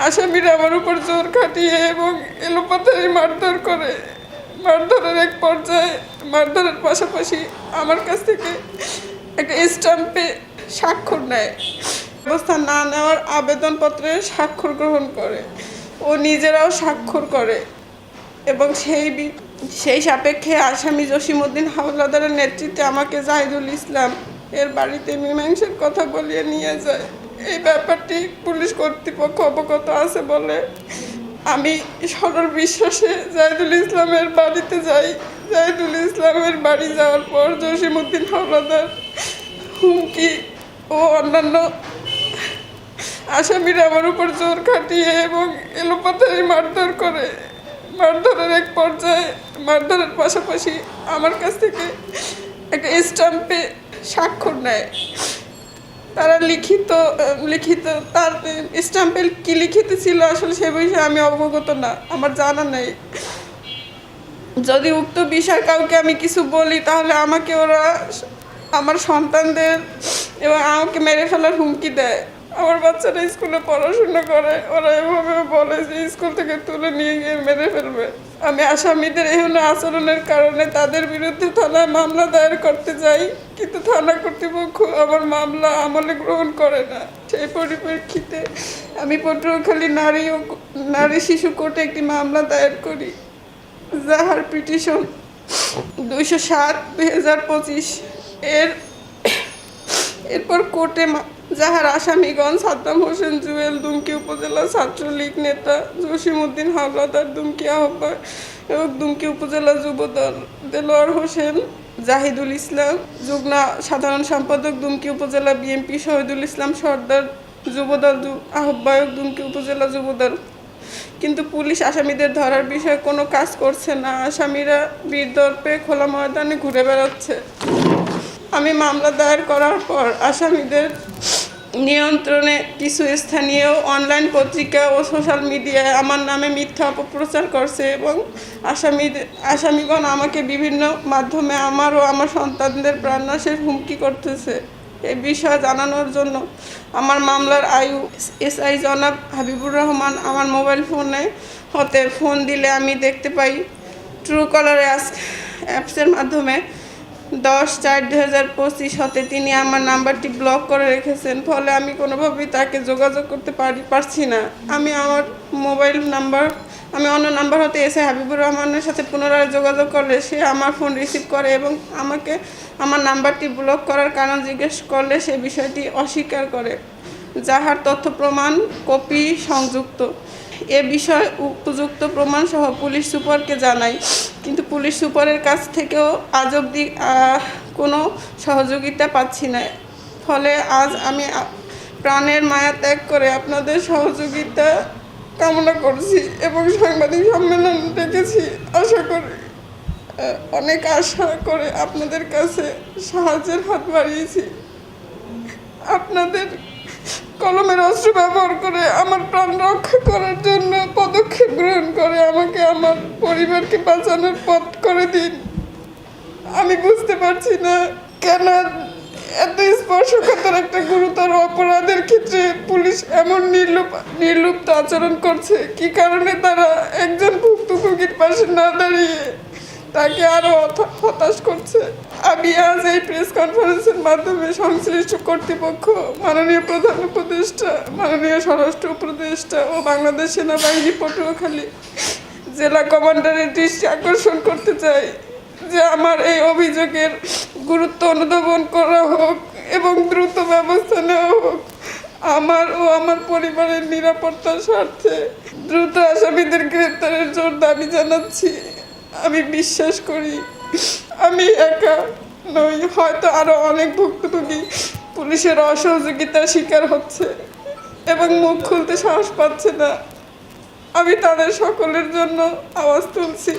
আসামিরা আমার উপর জোর খাটিয়ে এবং এলোপাতাড়ি মারধর করে। মারধরের এক পর্যায়ে মারধরের পাশাপাশি আমার কাছ থেকে একটা স্ট্যাম্পে স্বাক্ষর নেয়। ব্যবস্থা না নেওয়ার আবেদনপত্রে স্বাক্ষর গ্রহণ করে, ও নিজেরাও স্বাক্ষর করে এবং সেই সাপেক্ষে আসামি জসিমউদ্দিন হাওলাদারের নেতৃত্বে আমাকে জাহিদুল ইসলাম এর বাড়িতে মীমাংসার কথা বলিয়ে নিয়ে যায়। এই ব্যাপারটি পুলিশ কর্তৃপক্ষ অবগত আছে বলে আমি সরল বিশ্বাসে জাহিদুল ইসলামের বাড়িতে যাই। জাহিদুল ইসলামের বাড়ি যাওয়ার পর জসিমউদ্দিন হাওলাদার হুমকি ও অন্যান্য আসামিরা আমার উপর জোর খাটিয়ে এবং এলোপাতাড়ি মারধর করে। মারধরের এক পর্যায়ে মারধরের পাশাপাশি আমার কাছ থেকে একটা স্ট্যাম্পে স্বাক্ষর নেয়। তারা লিখিত তার স্ট্যাম্পে কি লিখিত ছিল আসলে সে বিষয়ে আমি অবগত না, আমার জানা নেই। যদি উক্ত বিষয় কাউকে আমি কিছু বলি তাহলে আমাকে ওরা আমার সন্তানদের এবং আমাকে মেরে ফেলার হুমকি দেয়। আমার বাচ্চারা স্কুলে পড়াশোনা করে, ওরা এভাবে বলে যে স্কুল থেকে তুলে নিয়ে গিয়ে মেরে ফেলবে। আমি আসামিদের এহেন আচরণের কারণে তাদের বিরুদ্ধে থানায় মামলা দায়ের করতে যাই, কিন্তু থানা কর্তৃপক্ষ আমার মামলা আমলে গ্রহণ করে না। সেই পরিপ্রেক্ষিতে আমি পটুয়াখালী নারী শিশু কোর্টে একটি মামলা দায়ের করি, যাহার পিটিশন 207/2025। এরপর কোর্টে যাহার আসামিগণ সাদ্দাম হোসেন জুয়েল, দুমকি উপজেলা ছাত্রলীগ নেতা, জসিমউদ্দিন হাওলাদার, দুমকি আহ্বায়ক এবং দুমকি উপজেলা যুবদল, দেলোয়ার হোসেন, জাহিদুল ইসলাম, যুগ্ম সাধারণ সম্পাদক, দুমকি উপজেলা বিএনপি, শহীদুল ইসলাম সর্দার, যুবদল আহ্বায়ক, দুমকি উপজেলা যুবদল। কিন্তু পুলিশ আসামিদের ধরার বিষয়ে কোনো কাজ করছে না। আসামিরা বীরদর্পে খোলা ময়দানে ঘুরে বেড়াচ্ছে। আমি মামলা দায়ের করার পর আসামিদের নিয়ন্ত্রণে কিছু স্থানীয় অনলাইন পত্রিকা ও সোশ্যাল মিডিয়ায় আমার নামে মিথ্যা অপপ্রচার করছে এবং আসামিগণ আমাকে বিভিন্ন মাধ্যমে আমার ও আমার সন্তানদের প্রাণনাশের হুমকি করতেছে। এই বিষয়ে জানানোর জন্য আমার মামলার এসআই জনাব হাবিবুর রহমান আমার মোবাইল ফোনে হতে ফোন দিলে আমি দেখতে পাই ট্রুকলার অ্যাপসের মাধ্যমে 10/4/2025 হতে তিনি আমার নাম্বারটি ব্লক করে রেখেছেন। ফলে আমি কোনোভাবেই তাকে যোগাযোগ করতে পারছি না। আমি অন্য নাম্বার হতে এসে হাবিবুর রহমানের সাথে পুনরায় যোগাযোগ করলে সে আমার ফোন রিসিভ করে এবং আমাকে আমার নাম্বারটি ব্লক করার কারণ জিজ্ঞেস করলে সে বিষয়টি অস্বীকার করে, যাহার তথ্য প্রমাণ কপি সংযুক্ত। এ বিষয়ে উপযুক্ত প্রমাণসহ পুলিশ সুপারকে জানাই, কিন্তু পুলিশ সুপারের কাছ থেকেও আজ অবধি কোনো সহযোগিতা পাচ্ছি না। ফলে আজ আমি প্রাণের মায়া ত্যাগ করে আপনাদের সহযোগিতা কামনা করছি এবং সাংবাদিক সম্মেলন ডেকেছি। অনেক আশা করে আপনাদের কাছে সাহায্যের হাত বাড়িয়েছি। আপনাদের কলমের অস্ত্র ব্যবহার করে আমার প্রাণ রক্ষা করার জন্য পদক্ষেপ গ্রহণ করে আমাকে আমার পরিবারকে বাঁচানোর পথ করে দিন। আমি বুঝতে পারছি না কেন এত স্পর্শকাতর একটা গুরুতর অপরাধের ক্ষেত্রে পুলিশ এমন নির্লিপ্ত আচরণ করছে। কি কারণে তারা একজন ভুক্তভোগীর পাশে না দাঁড়িয়ে তাকে আরও হতাশ করছে। আমি আজ এই প্রেস কনফারেন্সের মাধ্যমে সংশ্লিষ্ট কর্তৃপক্ষ, মাননীয় প্রধান উপদেষ্টা, মাননীয় স্বরাষ্ট্র উপদেষ্টা ও বাংলাদেশ সেনাবাহিনী পটুয়াখালী জেলা কমান্ডারের দৃষ্টি আকর্ষণ করতে চাই যে আমার এই অভিযোগের গুরুত্ব অনুধাবন করা হোক এবং দ্রুত ব্যবস্থা নেওয়া হোক। আমার ও আমার পরিবারের নিরাপত্তার স্বার্থে দ্রুত আসামিদের গ্রেপ্তারের জোর দাবি জানাচ্ছি। আমি বিশ্বাস করি আমি একা নই, হয়তো আরও অনেক ভুক্তভোগী পুলিশের অসহযোগিতার শিকার হচ্ছে এবং মুখ খুলতে সাহস পাচ্ছে না। আমি তাদের সকলের জন্য আওয়াজ তুলছি।